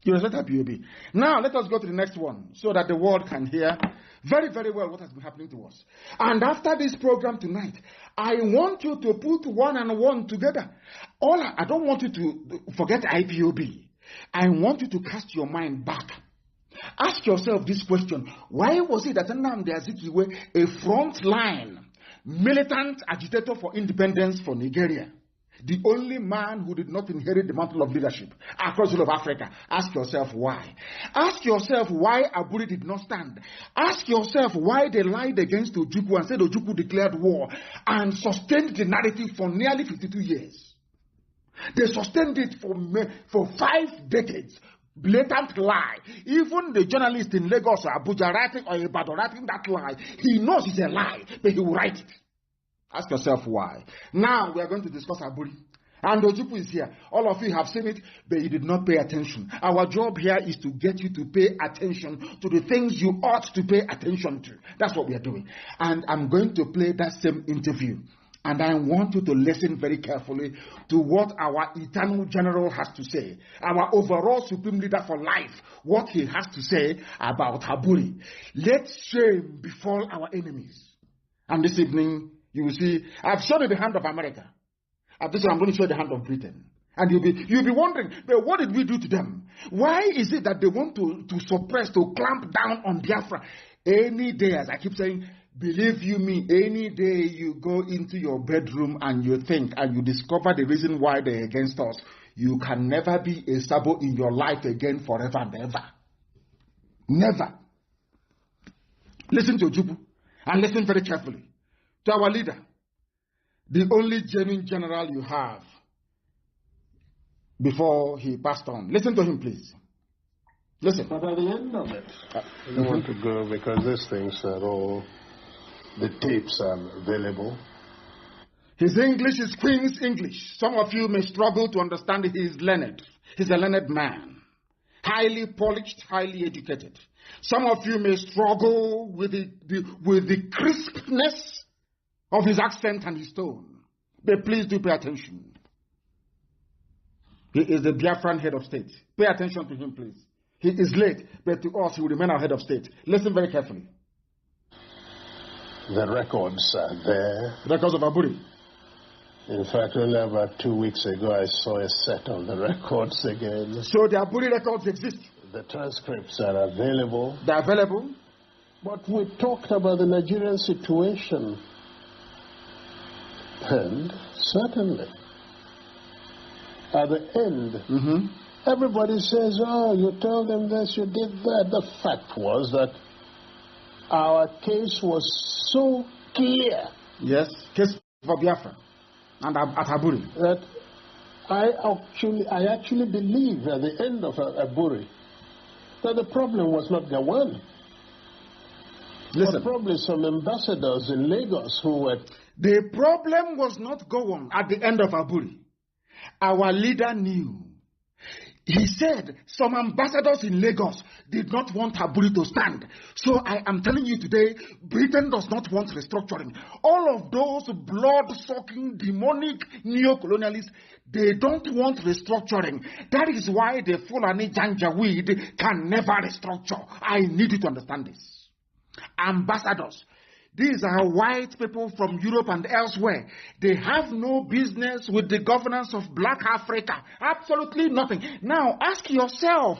You respect IPOB. Now, let us go to the next one so that the world can hear very, very well what has been happening to us. And after this program tonight, I want you to put one and one together. I don't want you to forget IPOB. I want you to cast your mind back. Ask yourself this question. Why was it that Nnamdi Azikiwe, a front-line militant agitator for independence for Nigeria, the only man who did not inherit the mantle of leadership across the whole of Africa? Ask yourself why. Ask yourself why Aburi did not stand. Ask yourself why they lied against Ojukwu and said Ojukwu declared war and sustained the narrative for nearly 52 years. They sustained it for 5 decades. Blatant lie. Even the journalist in Lagos or Abuja writing or Ibadan writing that lie, he knows it's a lie, but he will write it. Ask yourself why. Now we are going to discuss Aburi. And Ojukwu is here. All of you have seen it, but you did not pay attention. Our job here is to get you to pay attention to the things you ought to pay attention to. That's what we are doing. And I'm going to play that same interview. And I want you to listen very carefully to what our eternal general has to say, our overall supreme leader for life, what he has to say about Aburi. Let shame befall our enemies. And this evening, you will see, I've shown you the hand of America. At this time, I'm going to show you the hand of Britain. And you'll be wondering, but what did we do to them? Why is it that they want to suppress, to clamp down on Biafra? Any day, as I keep saying, believe you me, any day you go into your bedroom and you think and you discover the reason why they're against us, you can never be a Sabo in your life again forever and ever. Never. Listen to Ojukwu and listen very carefully to our leader, the only genuine general you have before he passed on. Listen to him, please. Listen. But at the end of it, I don't want to go because these things are all... The tapes are available. His English is Queen's English. Some of you may struggle to understand it. He is learned. He's a learned man. Highly polished, highly educated. Some of you may struggle with the crispness of his accent and his tone. But please do pay attention. He is the Biafran head of state. Pay attention to him, please. He is late, but to us, he will remain our head of state. Listen very carefully. The records are there. Records of Aburi. In fact, only about 2 weeks ago, I saw a set of the records again. So the Aburi records exist? The transcripts are available. They're available? But we talked about the Nigerian situation. And certainly, at the end, everybody says, oh, you told them this, you did that. The fact was that our case was so clear. Yes, case for Biafra and at Aburi. That I actually believe at the end of Aburi that the problem was not Gowon. Listen. But probably some ambassadors in Lagos who were... The problem was not Gowon at the end of Aburi. Our leader knew. He said some ambassadors in Lagos did not want Aburi to stand. So I am telling you today, Britain does not want restructuring. All of those blood-sucking, demonic neo-colonialists, they don't want restructuring. That is why the Fulani Janjaweed can never restructure. I need you to understand this. Ambassadors. These are white people from Europe and elsewhere. They have no business with the governance of Black Africa. Absolutely nothing. Now, ask yourself,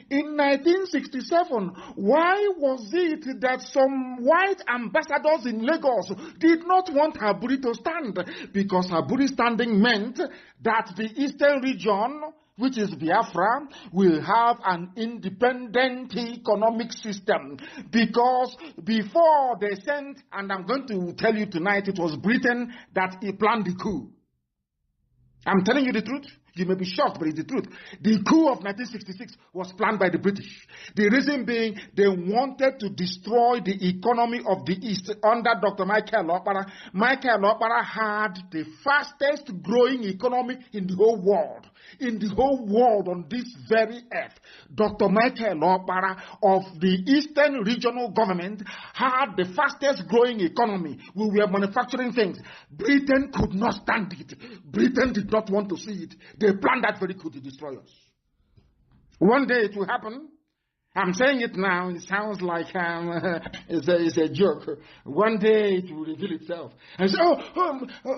in 1967, why was it that some white ambassadors in Lagos did not want Aburi to stand? Because Aburi standing meant that the eastern region, which is Biafra, will have an independent economic system. Because before they sent, and I'm going to tell you tonight, it was Britain that planned the coup. I'm telling you the truth. You may be shocked, but it's the truth. The coup of 1966 was planned by the British. The reason being, they wanted to destroy the economy of the East under Dr. Michael Okpara. Michael Okpara had the fastest growing economy in the whole world. In the whole world on this very earth, Dr. Michael Okpara of the Eastern Regional Government had the fastest growing economy. We were manufacturing things. Britain could not stand it. Britain did not want to see it. They planned that very coup to destroy us. One day it will happen. I'm saying it now, it sounds like it's a joke. One day it will reveal itself. And say,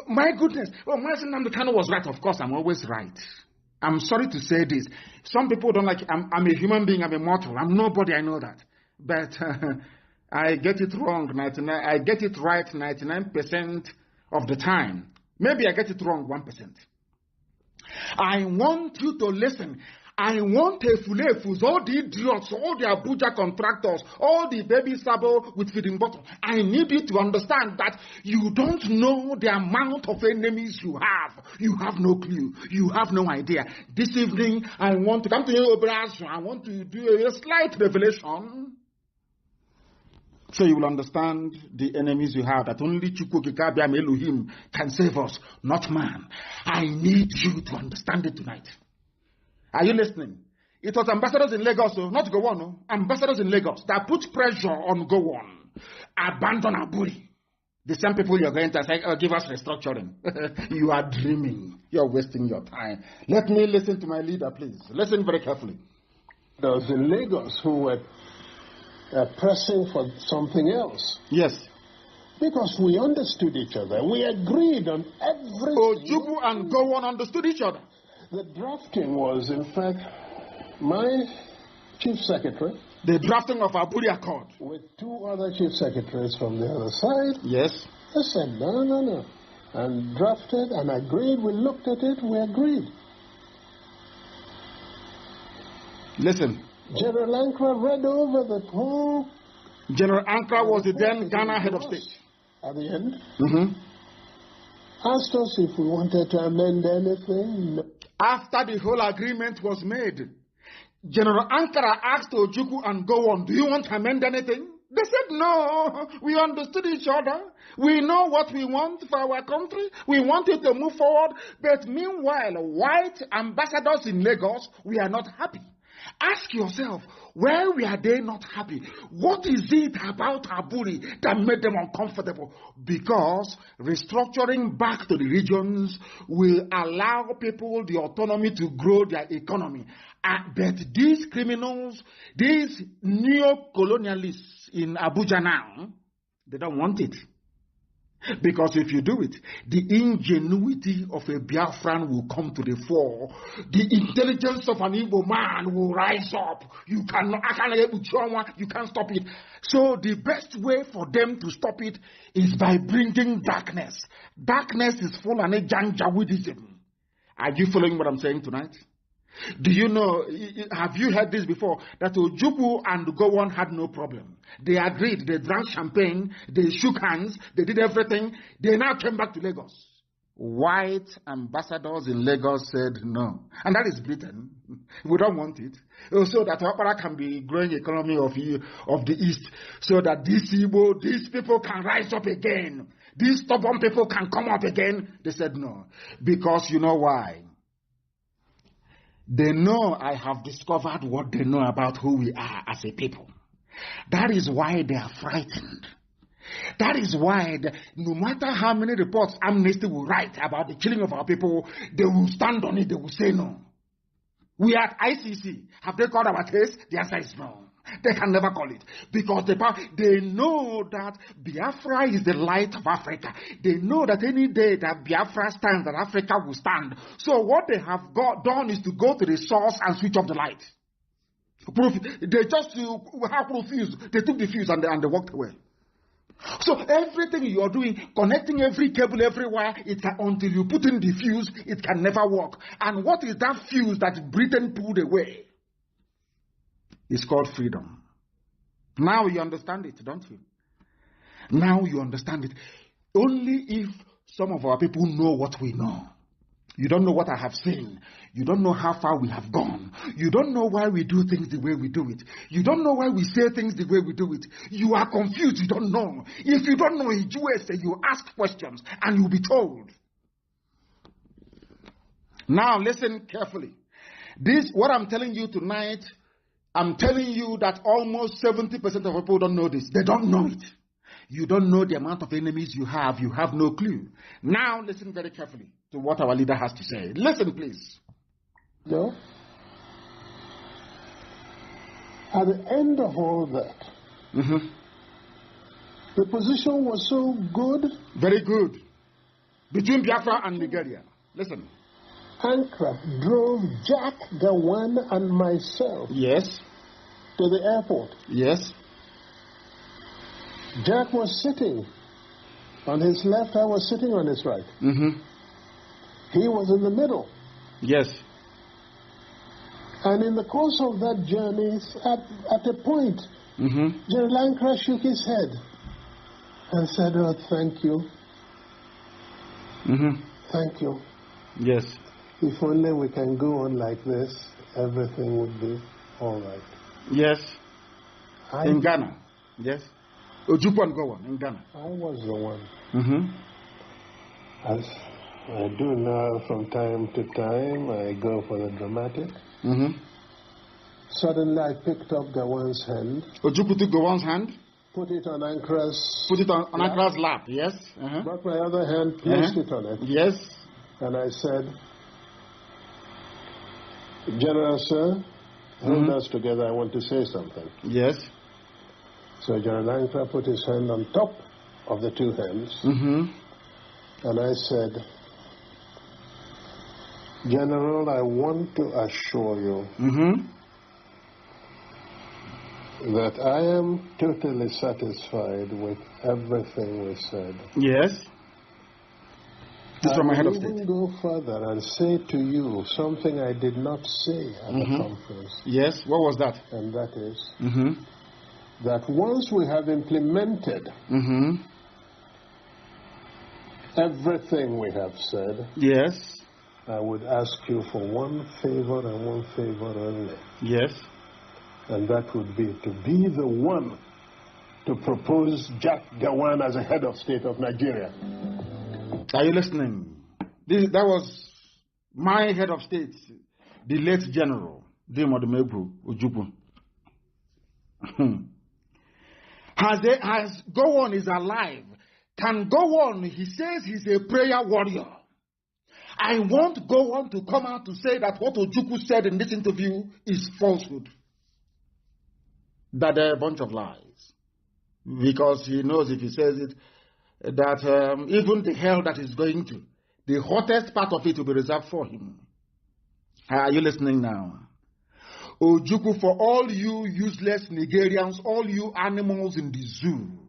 my goodness, Mazi Nnamdi Kanu was right. Of course, I'm always right. I'm sorry to say this. Some people don't like it. I'm a human being, I'm a mortal. I'm nobody, I know that. But I get it wrong. I get it right 99% of the time. Maybe I get it wrong 1%. I want you to listen. I want Efulefus, all the idiots, all the Abuja contractors, all the baby sabo with feeding bottle. I need you to understand that you don't know the amount of enemies you have. You have no clue. You have no idea. This evening, I want to come to you, I want to do a slight revelation so you will understand the enemies you have, that only Chukwuemeka Elohim can save us, not man. I need you to understand it tonight. Are you listening? It was ambassadors in Lagos, not Gowon, ambassadors in Lagos that put pressure on Gowon. Abandon Aburi. The same people you're going to say, give us restructuring. You are dreaming. You're wasting your time. Let me listen to my leader, please. Listen very carefully. Those in Lagos who were pressing for something else. Yes. Because we understood each other. We agreed on everything. Ojukwu and Gowon understood each other. The drafting was, in fact, my chief secretary. The drafting of Aburi Accord. With two other chief secretaries from the other side. Yes. I said, no. And drafted and agreed. We looked at it, we agreed. Listen. General Ankara read over the whole. General Ankara was the then Ghana head of state. At the end. Asked us if we wanted to amend anything. No. After the whole agreement was made, General Ankara asked Ojukwu and Gowon, do you want to amend anything? They said no. We understood each other. We know what we want for our country. We want it to move forward. But meanwhile, white ambassadors in Lagos, we are not happy. Ask yourself, where were they not happy? What is it about Aburi that made them uncomfortable? Because restructuring back to the regions will allow people the autonomy to grow their economy. But these criminals, these neo-colonialists in Abuja now, they don't want it. Because if you do it, the ingenuity of a Biafran will come to the fore. The intelligence of an Igbo man will rise up. You can't stop it. So the best way for them to stop it is by bringing darkness. Darkness is full of Janjaweedism. Are you following what I'm saying tonight? Do you know, have you heard this before, that Ojukwu and Gowon had no problem? They agreed, they drank champagne, they shook hands, they did everything. They now came back to Lagos. White ambassadors in Lagos said no. And that is Britain. We don't want it. So that Opera can be growing economy of the East. So that these people can rise up again. These stubborn people can come up again. They said no. Because you know why? They know I have discovered what they know about who we are as a people. That is why they are frightened. That is why, no matter how many reports Amnesty will write about the killing of our people, they will stand on it, they will say no. We at ICC, have they called our case? The answer is no. They can never call it. Because they know that Biafra is the light of Africa. They know that any day that Biafra stands, that Africa will stand. So what they have done is to go to the source and switch off the light. They just have no fuse. They took the fuse and they walked away. So everything you are doing, connecting every cable, every wire, until you put in the fuse, it can never work. And what is that fuse that Britain pulled away? It's called freedom. Now you understand it, don't you? Now you understand it. Only if some of our people know what we know. You don't know what I have seen. You don't know how far we have gone. You don't know why we do things the way we do it. You don't know why we say things the way we do it. You are confused. You don't know. If you don't know in USA, you ask questions and you'll be told. Now listen carefully. What I'm telling you tonight, I'm telling you that almost 70% of people don't know this. They don't know it. You don't know the amount of enemies you have. You have no clue. Now listen very carefully to what our leader has to say. Listen, please. No. At the end of all that, the position was so good. Very good. Between Biafra and Nigeria. Listen. Ankara drove Jack, Gowon, and myself. Yes. To the airport. Yes. Jack was sitting on his left, I was sitting on his right. He was in the middle. Yes. And in the course of that journey, at a point, General Ankara shook his head and said, "Oh, thank you. Thank you. Yes. If only we can go on like this, everything would be all right." Yes. In Ghana. Yes. Ojukwu and Gowon in Ghana. I was the one. As I do now from time to time, I go for the dramatic. Suddenly I picked up Gowon's hand. Ojukwu took Gowon's hand. Put it on Ankara's. Put it on Ankara's lap. Yes. Brought my other hand, placed it on it. Yes. And I said, "General, sir, hold us together. I want to say something." Yes. So General Ankara put his hand on top of the two hands. And I said, "General, I want to assure you that I am totally satisfied with everything we said." Yes. This from my head of state. I will go further and say to you something I did not say at the conference. Yes. What was that? And that is that once we have implemented everything we have said, yes, I would ask you for one favor and one favor only. Yes. And that would be to be the one to propose Jack Gowon as a head of state of Nigeria. Are you listening? That was my head of state, the late General Odumegwu Ojukwu. Has Gowon is alive. Can Gowon, he says he's a prayer warrior. I want Gowon to come out to say that what Ojukwu said in this interview is falsehood. That they're a bunch of lies. Because he knows if he says it, that even the hell that he's going to, the hottest part of it will be reserved for him. Are you listening now? Ojukwu, for all you useless Nigerians, all you animals in the zoo,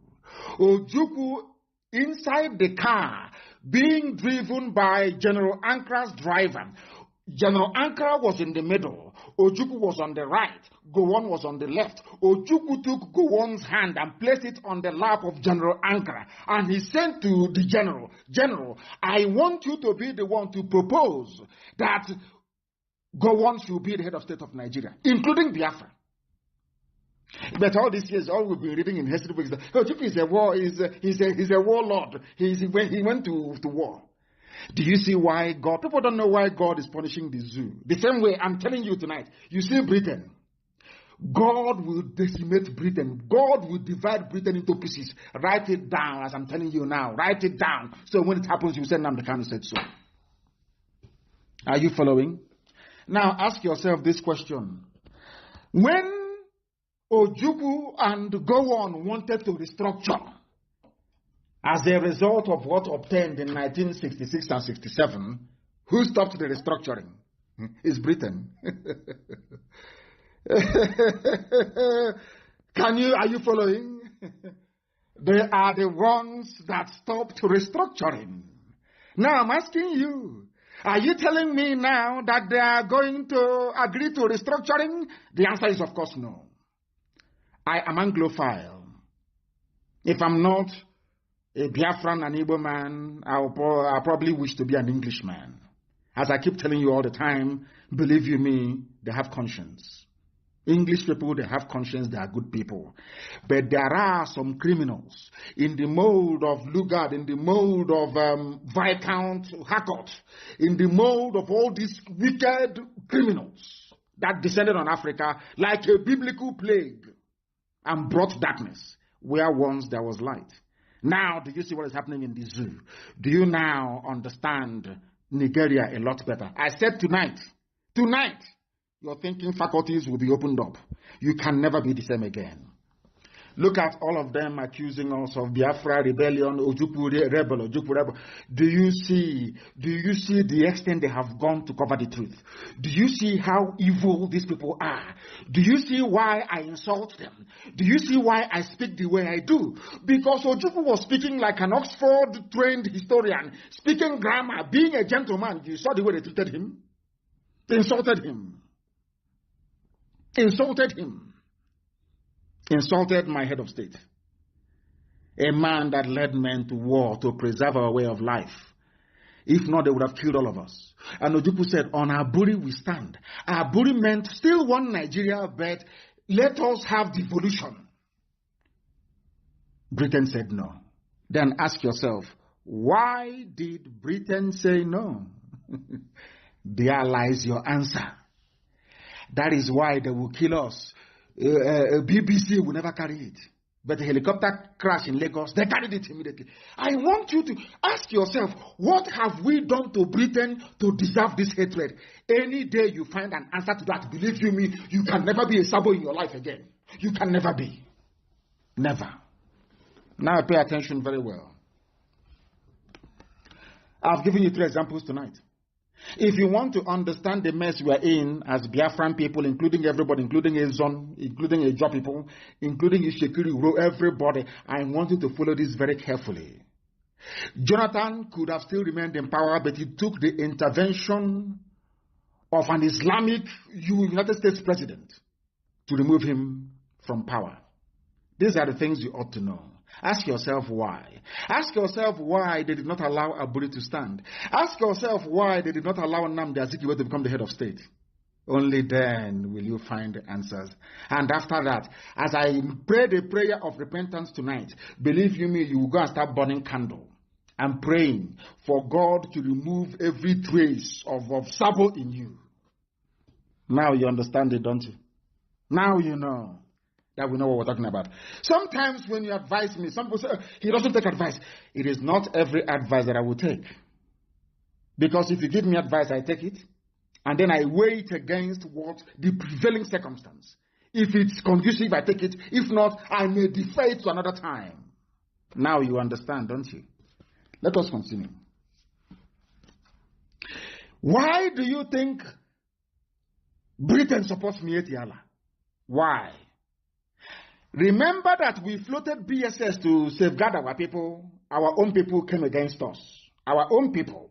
Ojukwu inside the car being driven by General Ankara's driver. General Ankara was in the middle. Ojukwu was on the right. Gowon was on the left. Ojukwu took Gowon's hand and placed it on the lap of General Ankara. And he said to the general, "General, I want you to be the one to propose that Gowon should be the head of state of Nigeria, including Biafra." But all these years, all we've been reading in history books is that Ojukwu is a warlord. He went to war. Do you see why God? People don't know why God is punishing the zoo. The same way I'm telling you tonight. You see Britain. God will decimate Britain. God will divide Britain into pieces. Write it down as I'm telling you now. Write it down. So when it happens, you say, "Nnamdi Kanu said so." Are you following? Now ask yourself this question. When Ojukwu and Gowon wanted to restructure as a result of what obtained in 1966 and 67, who stopped the restructuring? It's Britain. Are you following? They are the ones that stopped restructuring. Now I'm asking you, are you telling me now that they are going to agree to restructuring? The answer is of course no. I am Anglophile. If I'm not a Biafran and Igbo man, I probably wish to be an Englishman. As I keep telling you all the time, believe you me, they have conscience. English people, they have conscience, they are good people. But there are some criminals in the mold of Lugard, in the mold of Viscount Harcourt, in the mold of all these wicked criminals that descended on Africa like a biblical plague and brought darkness where once there was light. Now, do you see what is happening in the zoo? Do you now understand Nigeria a lot better? I said tonight, your thinking faculties will be opened up. You can never be the same again. Look at all of them accusing us of Biafra rebellion, Ojukwu rebel. Do you see the extent they have gone to cover the truth? Do you see how evil these people are? Do you see why I insult them? Do you see why I speak the way I do? Because Ojukwu was speaking like an Oxford-trained historian, speaking grammar, being a gentleman. You saw the way they treated him? They insulted him. Insulted my head of state, a man that led men to war to preserve our way of life. If not, they would have killed all of us. And Ojukwu said, on Aburi we stand. Aburi meant still one Nigeria, but let us have devolution. Britain said no. Then ask yourself, why did Britain say no? There lies your answer. That is why they will kill us. BBC will never carry it. But the helicopter crash in Lagos, they carried it immediately. I want you to ask yourself, what have we done to Britain to deserve this hatred? Any day you find an answer to that, believe you me, you can never be a Sabo in your life again. You can never be. Never. Now pay attention very well. I've given you 3 examples tonight. If you want to understand the mess we are in as Biafran people, including everybody, including Ezon, including Ejo people, including Ishekiri, everybody, I want you to follow this very carefully. Jonathan could have still remained in power, but he took the intervention of an Islamic United States president to remove him from power. These are the things you ought to know. Ask yourself why. Ask yourself why they did not allow Aburi to stand. Ask yourself why they did not allow Nnamdi Azikiwe to become the head of state. Only then will you find the answers. And after that, as I pray the prayer of repentance tonight, believe you me, you will go and start burning candle and praying for God to remove every trace of Sabo in you. Now you understand it, don't you? Now you know. That we know what we're talking about. Sometimes when you advise me, some people say, he doesn't take advice. It is not every advice that I will take. Because if you give me advice, I take it. And then I weigh it against what the prevailing circumstance. If it's conducive, I take it. If not, I may defer it to another time. Now you understand, don't you? Let us continue. Why do you think Britain supports Mietiala? Why? Remember that we floated BSS to safeguard our people. Our own people came against us. Our own people,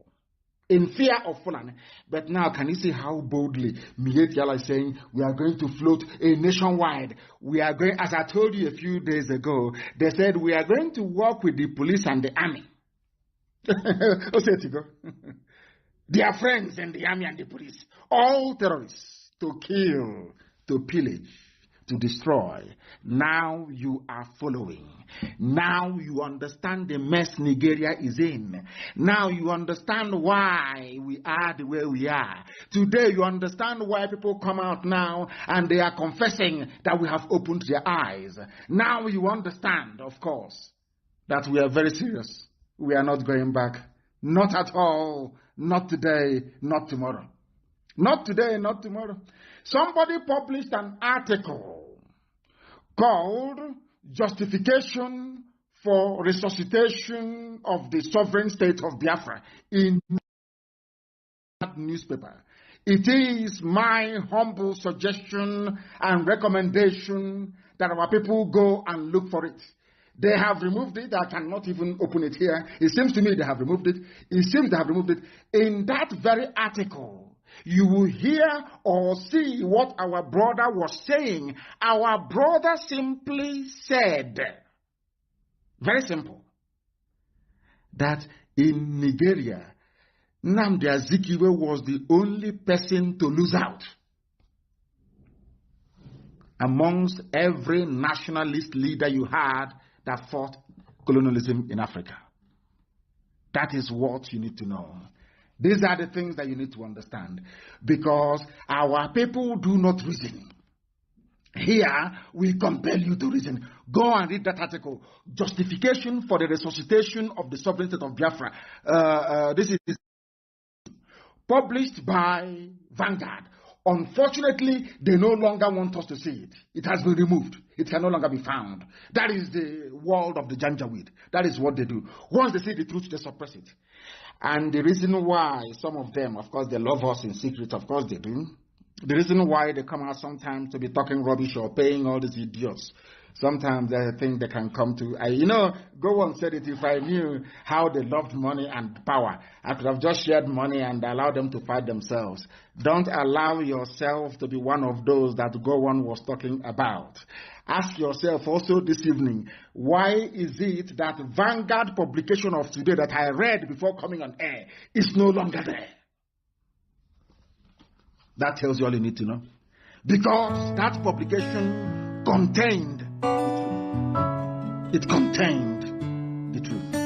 in fear of Fulani. But now, can you see how boldly Mietiala is saying, we are going to float a nationwide. We are going, as I told you a few days ago, they said, we are going to work with the police and the army. They are friends in the army and the police. All terrorists to kill, to pillage, to destroy. Now you are following. Now you understand the mess Nigeria is in. Now you understand why we are the way we are. Today you understand why people come out now and they are confessing that we have opened their eyes. Now you understand, of course, that we are very serious. We are not going back. Not at all. Not today, not tomorrow. Not today, not tomorrow. Somebody published an article called Justification for Resuscitation of the Sovereign State of Biafra in that newspaper. It is my humble suggestion and recommendation that our people go and look for it. They have removed it. I cannot even open it here. It seems to me they have removed it. It seems they have removed it. In that very article, you will hear or see what our brother was saying. Our brother simply said, very simple, that in Nigeria, Nnamdi Azikiwe was the only person to lose out amongst every nationalist leader you had that fought colonialism in Africa. That is what you need to know. These are the things that you need to understand, because our people do not reason. Here, we compel you to reason. Go and read that article, Justification for the Resuscitation of the Sovereign State of Biafra. This is published by Vanguard. Unfortunately, they no longer want us to see it. It has been removed. It can no longer be found. That is the world of the Janjaweed. That is what they do. Once they see the truth, they suppress it. And the reason why some of them, of course, they love us in secret, of course they do. The reason why they come out sometimes to be talking rubbish or paying all these idiots, sometimes they think they can come to... Gowon said it, if I knew how they loved money and power, I could have just shared money and allowed them to fight themselves. Don't allow yourself to be one of those that Gowon was talking about. Ask yourself also this evening, why is it that Vanguard publication of today that I read before coming on air is no longer there? That tells you all you need to know. Because that publication contained the truth. It contained the truth.